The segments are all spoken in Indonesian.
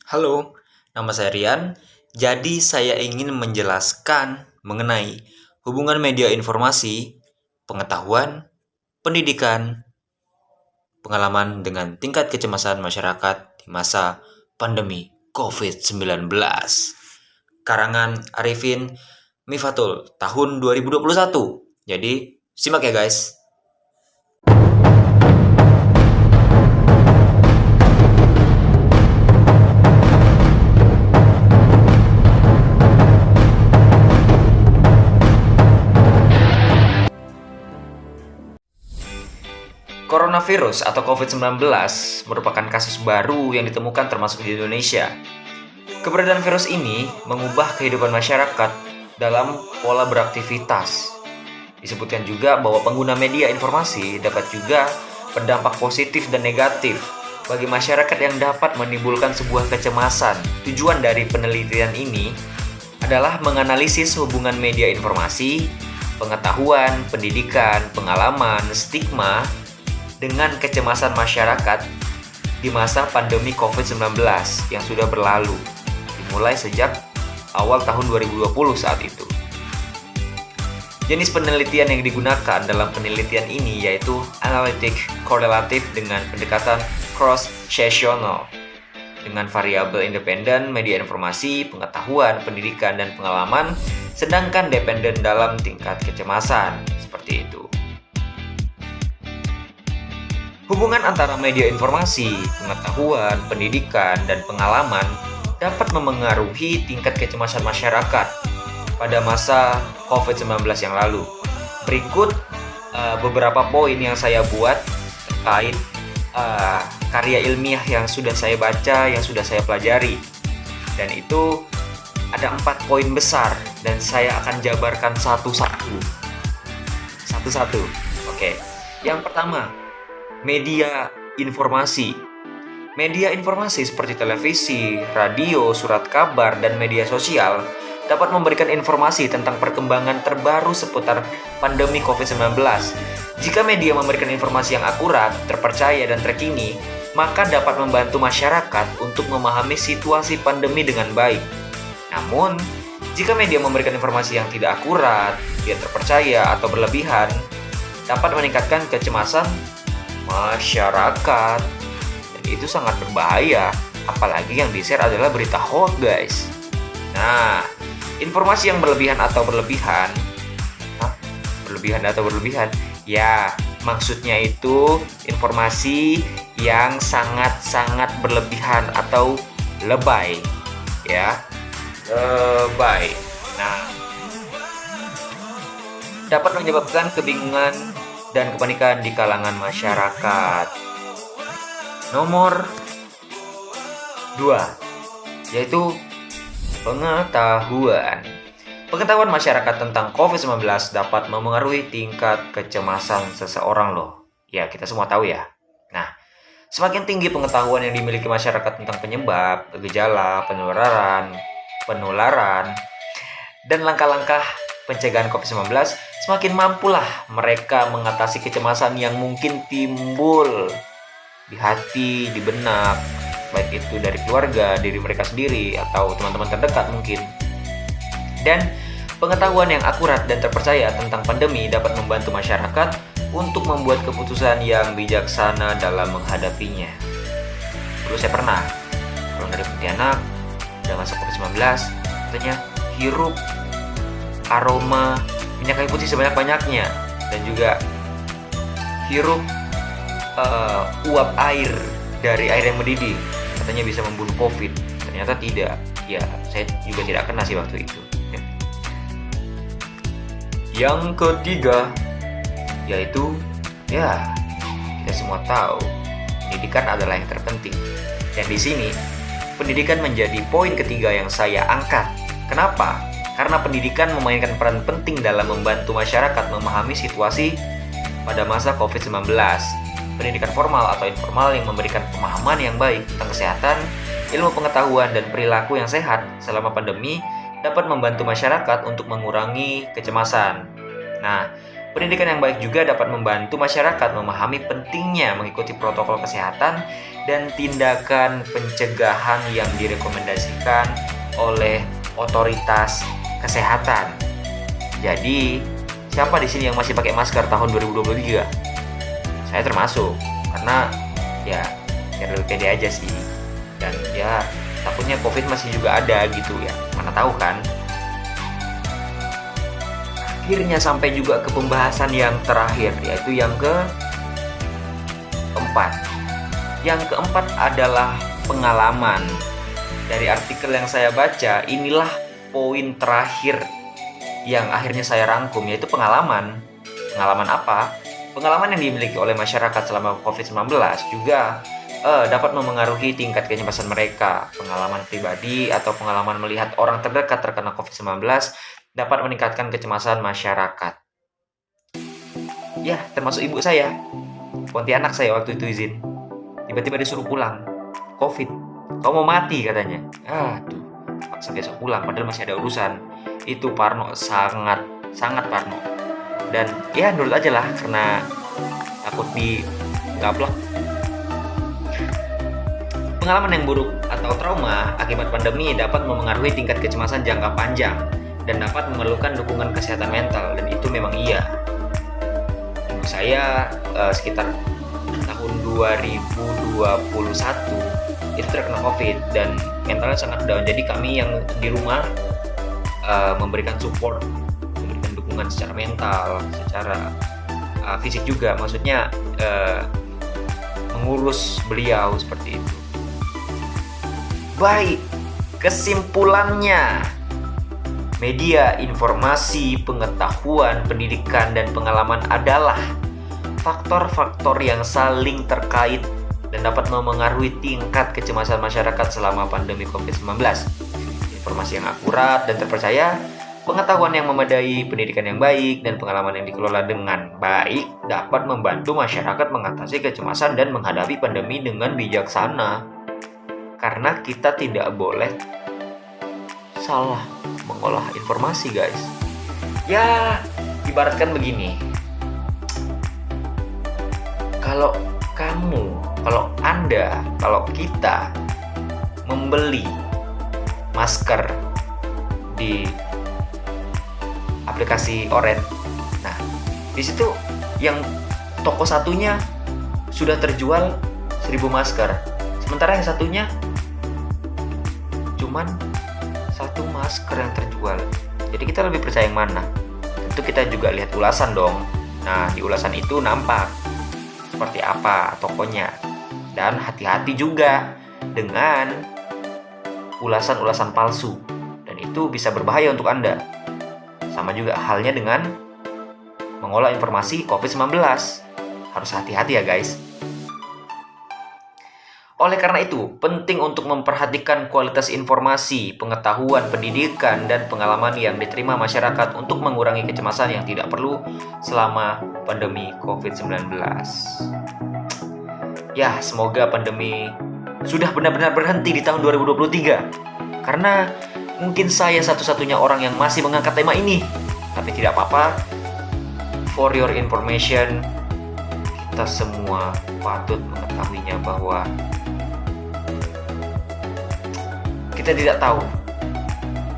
Halo, nama saya Rian. Jadi saya ingin menjelaskan mengenai hubungan media informasi, pengetahuan, pendidikan, pengalaman dengan tingkat kecemasan masyarakat di masa pandemi COVID-19. Karangan Arifin Mifatul tahun 2021. Jadi, simak ya guys. Coronavirus atau COVID-19 merupakan kasus baru yang ditemukan termasuk di Indonesia. Keberadaan virus ini mengubah kehidupan masyarakat dalam pola beraktivitas. Disebutkan juga bahwa pengguna media informasi dapat juga berdampak positif dan negatif bagi masyarakat yang dapat menimbulkan sebuah kecemasan. Tujuan dari penelitian ini adalah menganalisis hubungan media informasi, pengetahuan, pendidikan, pengalaman, stigma, dengan kecemasan masyarakat di masa pandemi COVID-19 yang sudah berlalu, dimulai sejak awal tahun 2020 saat itu. Jenis penelitian yang digunakan dalam penelitian ini yaitu analitik korelatif dengan pendekatan cross-sectional dengan variabel independen, media informasi, pengetahuan, pendidikan, dan pengalaman, sedangkan dependen dalam tingkat kecemasan, seperti itu. Hubungan antara media informasi, pengetahuan, pendidikan, dan pengalaman dapat memengaruhi tingkat kecemasan masyarakat pada masa COVID-19 yang lalu. Berikut beberapa poin yang saya buat terkait karya ilmiah yang sudah saya baca, yang sudah saya pelajari. Dan itu ada 4 poin besar dan saya akan jabarkan satu-satu. Satu-satu. Oke. Yang pertama, media informasi. Media informasi seperti televisi, radio, surat kabar, dan media sosial dapat memberikan informasi tentang perkembangan terbaru seputar pandemi COVID-19. Jika media memberikan informasi yang akurat, terpercaya, dan terkini, maka dapat membantu masyarakat untuk memahami situasi pandemi dengan baik. Namun, jika media memberikan informasi yang tidak akurat, tidak terpercaya, atau berlebihan, dapat meningkatkan kecemasan masyarakat, dan itu sangat berbahaya. Apalagi yang di-share adalah berita hoax, guys. Nah, informasi yang berlebihan atau berlebihan, ya, maksudnya itu informasi yang sangat-sangat berlebihan atau lebay, ya, lebay. Nah, dapat menyebabkan kebingungan dan kepanikan di kalangan masyarakat. Nomor 2, yaitu pengetahuan. Pengetahuan masyarakat tentang COVID-19 dapat memengaruhi tingkat kecemasan seseorang loh. Ya, kita semua tahu ya. Nah, semakin tinggi pengetahuan yang dimiliki masyarakat tentang penyebab, gejala, penularan, dan langkah-langkah pencegahan COVID-19, semakin mampulah mereka mengatasi kecemasan yang mungkin timbul di hati, di benak, baik itu dari keluarga, diri mereka sendiri, atau teman-teman terdekat mungkin. Dan pengetahuan yang akurat dan terpercaya tentang pandemi dapat membantu masyarakat untuk membuat keputusan yang bijaksana dalam menghadapinya. Dulu saya pernah pulang dari Pontianak, udah masuk COVID-19, katanya hirup aroma minyak kayu putih sebanyak-banyaknya, dan juga hirup uap air dari air yang mendidih, katanya bisa membunuh COVID. Ternyata tidak. Ya, saya juga tidak kena sih waktu itu. Yang ketiga, yaitu, ya, kita semua tahu pendidikan adalah yang terpenting. Dan di sini pendidikan menjadi poin ketiga yang saya angkat. Kenapa? Karena pendidikan memainkan peran penting dalam membantu masyarakat memahami situasi pada masa COVID-19. Pendidikan formal atau informal yang memberikan pemahaman yang baik tentang kesehatan, ilmu pengetahuan, dan perilaku yang sehat selama pandemi dapat membantu masyarakat untuk mengurangi kecemasan. Nah, Pendidikan yang baik juga dapat membantu masyarakat memahami pentingnya mengikuti protokol kesehatan dan tindakan pencegahan yang direkomendasikan oleh otoritas kesehatan. Jadi, siapa di sini yang masih pakai masker tahun 2023? Saya termasuk, karena ya biar lebih pede aja sih. Dan ya takutnya COVID masih juga ada gitu ya, mana tahu kan. Akhirnya sampai juga ke pembahasan yang terakhir, yaitu yang keempat. Yang keempat adalah pengalaman. Dari artikel yang saya baca, inilah poin terakhir yang akhirnya saya rangkum, yaitu pengalaman. Pengalaman apa? Pengalaman yang dimiliki oleh masyarakat selama COVID-19 juga dapat memengaruhi tingkat kecemasan mereka. Pengalaman pribadi atau pengalaman melihat orang terdekat terkena COVID-19 dapat meningkatkan kecemasan masyarakat. Ya, termasuk ibu saya. Pontianak saya waktu itu izin. Tiba-tiba disuruh pulang. COVID. Kau mau mati katanya. Aduh, paksa besok pulang padahal masih ada urusan. Itu parno, sangat parno. Dan ya nurut aja lah karena takut digaplok. Pengalaman yang buruk atau trauma akibat pandemi dapat memengaruhi tingkat kecemasan jangka panjang dan dapat memerlukan dukungan kesehatan mental, dan itu memang iya. Saya sekitar tahun 2021 itu terkena COVID dan mentalnya sangat down. Jadi kami yang di rumah memberikan support, memberikan dukungan secara mental, secara fisik juga. Maksudnya mengurus beliau seperti itu. Baik, kesimpulannya, media informasi, pengetahuan, pendidikan, dan pengalaman adalah faktor-faktor yang saling terkait dan dapat memengaruhi tingkat kecemasan masyarakat selama pandemi COVID-19. Informasi yang akurat dan terpercaya, pengetahuan yang memadai, pendidikan yang baik, dan pengalaman yang dikelola dengan baik dapat membantu masyarakat mengatasi kecemasan dan menghadapi pandemi dengan bijaksana. Karena kita tidak boleh salah mengolah informasi, guys. Ya, ibaratkan begini. Kalau kita membeli masker di aplikasi Oren, nah di situ yang toko satunya sudah terjual 1000 masker, sementara yang satunya cuman 1 masker yang terjual. Jadi kita lebih percaya yang mana? Tentu kita juga lihat ulasan dong. Nah, di ulasan itu nampak seperti apa tokonya. Dan hati-hati juga dengan ulasan-ulasan palsu. Dan itu bisa berbahaya untuk Anda. Sama juga halnya dengan mengolah informasi COVID-19. Harus hati-hati ya guys. Oleh karena itu, penting untuk memperhatikan kualitas informasi, pengetahuan, pendidikan, dan pengalaman yang diterima masyarakat untuk mengurangi kecemasan yang tidak perlu selama pandemi COVID-19. Ya, semoga pandemi sudah benar-benar berhenti di tahun 2023. Karena mungkin saya satu-satunya orang yang masih mengangkat tema ini. Tapi tidak apa-apa. For your information, kita semua patut mengetahuinya bahwa kita tidak tahu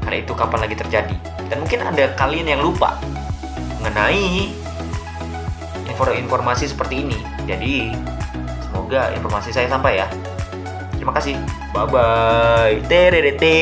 karena itu kapan lagi terjadi, dan mungkin ada kalian yang lupa mengenai informasi seperti ini. Jadi semoga informasi saya sampai ya. Terima kasih. Bye bye. Tererete.